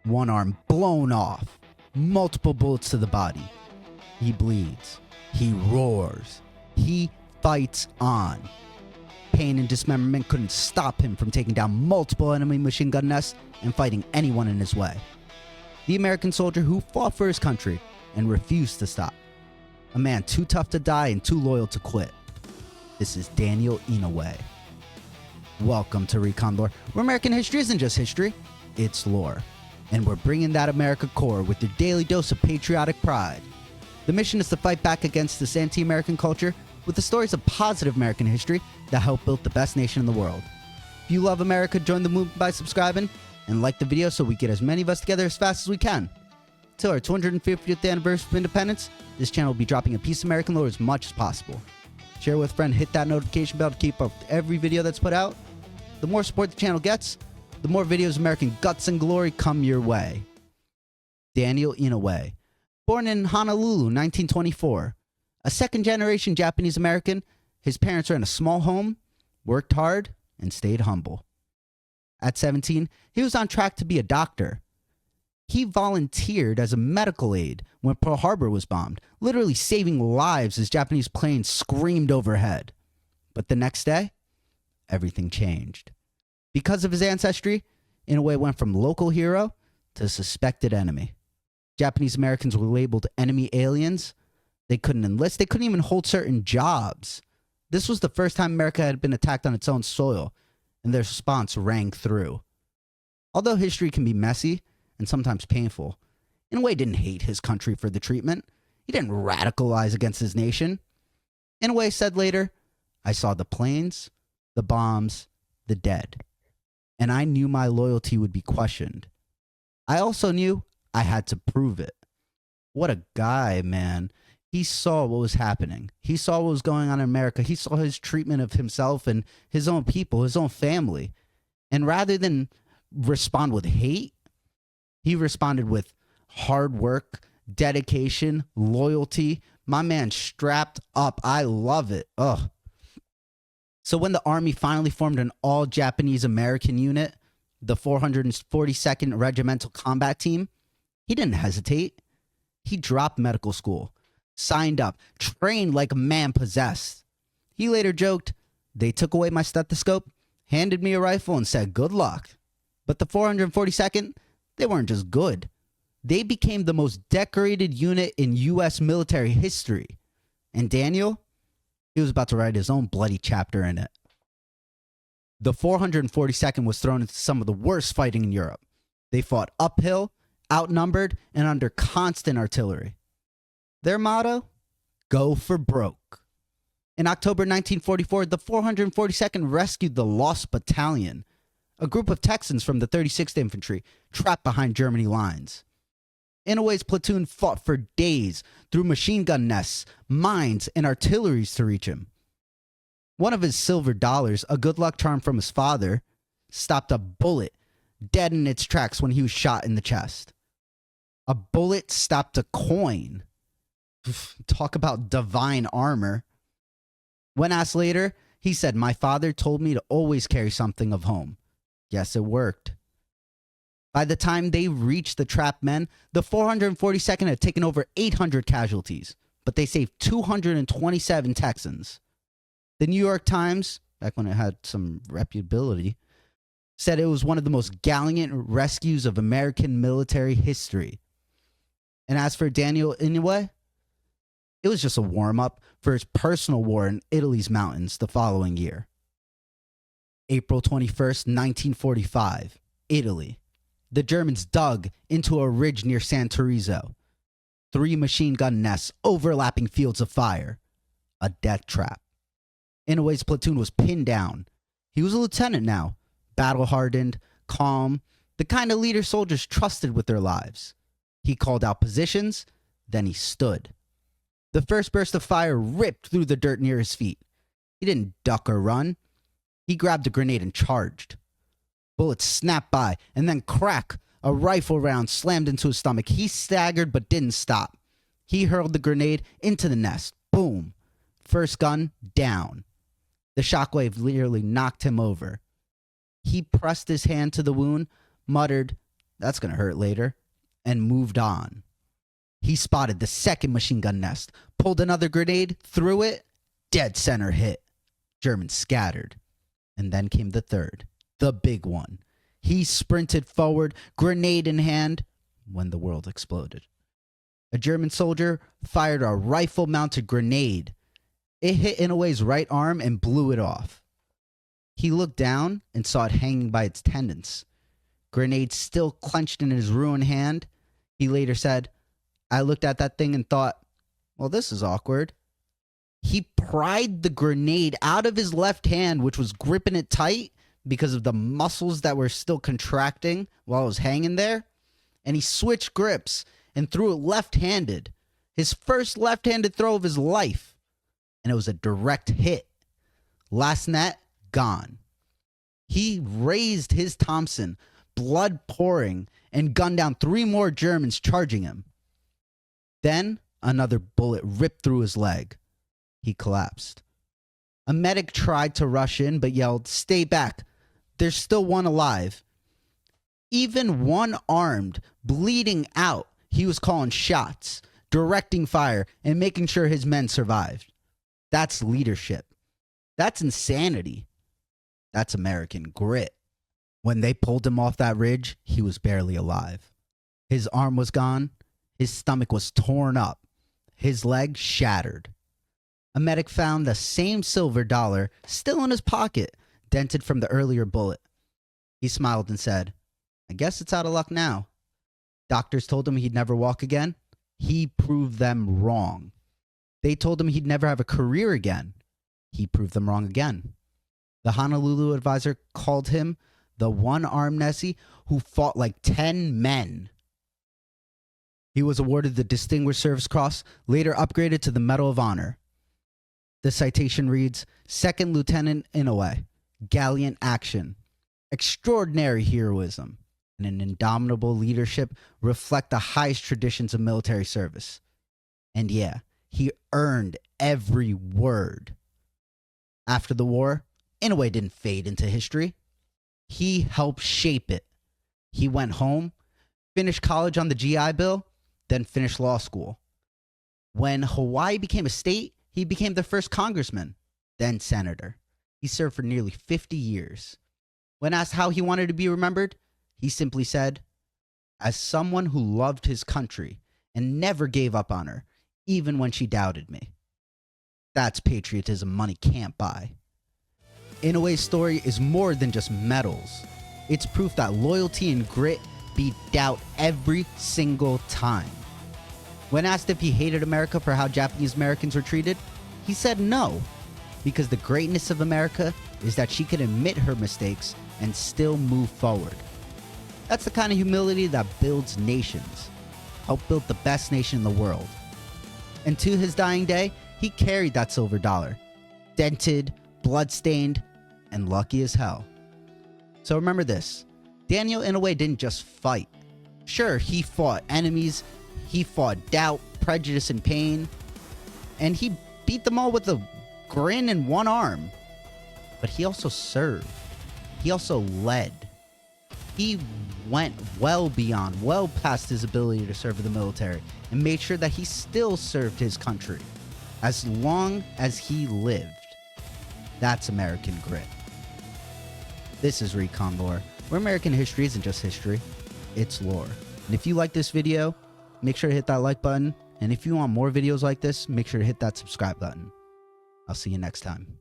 One arm blown off, multiple bullets to the body. He bleeds. He roars. He fights on. Pain and dismemberment couldn't stop him from taking down multiple enemy machine gun nests and fighting anyone in his way. The American soldier who fought for his country and refused to stop. A man too tough to die and too loyal to quit. This is Daniel Inouye. Welcome to Recon Lore, where American history isn't just history, it's lore. And we're bringing that America core with your daily dose of patriotic pride. The mission is to fight back against this anti-American culture with the stories of positive American history that helped build the best nation in the world. If you love America, join the movement by subscribing and like the video so we get as many of us together as fast as we can. Till our 250th anniversary of independence, this channel will be dropping a piece of American lore as much as possible. Share with a friend, hit that notification bell to keep up with every video that's put out. The more support the channel gets, the more videos of American guts and glory come your way. Daniel Inouye. Born in Honolulu, 1924. A second-generation Japanese American, his parents ran a small home, worked hard, and stayed humble. At 17, he was on track to be a doctor. He volunteered as a medical aide when Pearl Harbor was bombed, literally saving lives as Japanese planes screamed overhead. But the next day, everything changed. Because of his ancestry, Inouye went from local hero to suspected enemy. Japanese Americans were labeled enemy aliens. They couldn't enlist. They couldn't even hold certain jobs. This was the first time America had been attacked on its own soil, and their response rang through. Although history can be messy and sometimes painful, Inouye didn't hate his country for the treatment. He didn't radicalize against his nation. Inouye said later, "I saw the planes, the bombs, the dead, and I knew my loyalty would be questioned. I also knew I had to prove it." What a guy, man. He saw what was happening. He saw what was going on in America. He saw his treatment of himself and his own people, his own family. And rather than respond with hate, he responded with hard work, dedication, loyalty. My man strapped up. I love it. Ugh. So when the Army finally formed an all-Japanese American unit, the 442nd Regimental Combat Team, he didn't hesitate. He dropped medical school, signed up, trained like a man possessed. He later joked, "They took away my stethoscope, handed me a rifle, and said, 'Good luck.'" But the 442nd, they weren't just good. They became the most decorated unit in U.S. military history. And Daniel, he was about to write his own bloody chapter in it. The 442nd was thrown into some of the worst fighting in Europe. They fought uphill, outnumbered, and under constant artillery. Their motto? Go for broke. In October 1944, the 442nd rescued the Lost Battalion, a group of Texans from the 36th Infantry trapped behind Germany lines. Inouye's platoon fought for days through machine gun nests, mines, and artilleries to reach him. One of his silver dollars, a good luck charm from his father, stopped a bullet dead in its tracks when he was shot in the chest. A bullet stopped a coin. Talk about divine armor. When asked later, he said, "My father told me to always carry something of home." Yes, it worked. By the time they reached the trapped men, the 442nd had taken over 800 casualties, but they saved 227 Texans. The New York Times, back when it had some reputability, said it was one of the most gallant rescues of American military history. And as for Daniel Inouye, it was just a warm-up for his personal war in Italy's mountains the following year. April 21st, 1945, Italy. The Germans dug into a ridge near San Teresa. 3 machine gun nests, overlapping fields of fire. A death trap. Inouye's platoon was pinned down. He was a lieutenant now, battle-hardened, calm, the kind of leader soldiers trusted with their lives. He called out positions, then he stood. The first burst of fire ripped through the dirt near his feet. He didn't duck or run. He grabbed a grenade and charged. Bullets snapped by, and then crack, a rifle round slammed into his stomach. He staggered but didn't stop. He hurled the grenade into the nest. Boom. First gun down. The shockwave literally knocked him over. He pressed his hand to the wound, muttered, that's gonna hurt later, and moved on. He spotted the second machine gun nest, pulled another grenade, threw it, dead center hit. Germans scattered. And then came the third, the big one. He sprinted forward, grenade in hand, when the world exploded. A German soldier fired a rifle-mounted grenade. It hit Inouye's right arm and blew it off. He looked down and saw it hanging by its tendons. Grenade still clenched in his ruined hand. He later said, "I looked at that thing and thought, well, this is awkward." He pried the grenade out of his left hand, which was gripping it tight because of the muscles that were still contracting while it was hanging there. And he switched grips and threw it left-handed. His first left-handed throw of his life. And it was a direct hit. Last net, gone. He raised his Thompson, blood pouring, and gunned down 3 more Germans charging him. Then another bullet ripped through his leg. He collapsed. A medic tried to rush in but yelled, "Stay back. There's still one alive." Even one armed, bleeding out, he was calling shots, directing fire, and making sure his men survived. That's leadership. That's insanity. That's American grit. When they pulled him off that ridge, he was barely alive. His arm was gone. His stomach was torn up. His leg shattered. A medic found the same silver dollar still in his pocket, dented from the earlier bullet. He smiled and said, "I guess it's out of luck now." Doctors told him he'd never walk again. He proved them wrong. They told him he'd never have a career again. He proved them wrong again. The Honolulu advisor called him the one-armed Nessie who fought like 10 men. He was awarded the Distinguished Service Cross, later upgraded to the Medal of Honor. The citation reads, "Second Lieutenant Inouye, gallant action, extraordinary heroism, and an indomitable leadership reflect the highest traditions of military service." And yeah, he earned every word. After the war, Inouye didn't fade into history. He helped shape it. He went home, finished college on the GI Bill, then finished law school. When Hawaii became a state, he became the first congressman, then senator. He served for nearly 50 years. When asked how he wanted to be remembered, he simply said, "As someone who loved his country and never gave up on her, even when she doubted me." That's patriotism money can't buy. Inouye's story is more than just medals. It's proof that loyalty and grit beat doubt every single time. When asked if he hated America for how Japanese Americans were treated, he said no, because the greatness of America is that she can admit her mistakes and still move forward. That's the kind of humility that builds nations, helped build the best nation in the world. And to his dying day, he carried that silver dollar, dented, bloodstained, and lucky as hell. So remember this, Daniel Inouye didn't just fight. Sure, he fought enemies, he fought doubt, prejudice, and pain, and he beat them all with a grin and one arm. But he also served. He also led. He went well beyond, well past his ability to serve in the military, and made sure that he still served his country as long as he lived. That's American grit. This is Recon Lore, where American history isn't just history, it's lore. And if you like this video, make sure to hit that like button. And if you want more videos like this, make sure to hit that subscribe button. I'll see you next time.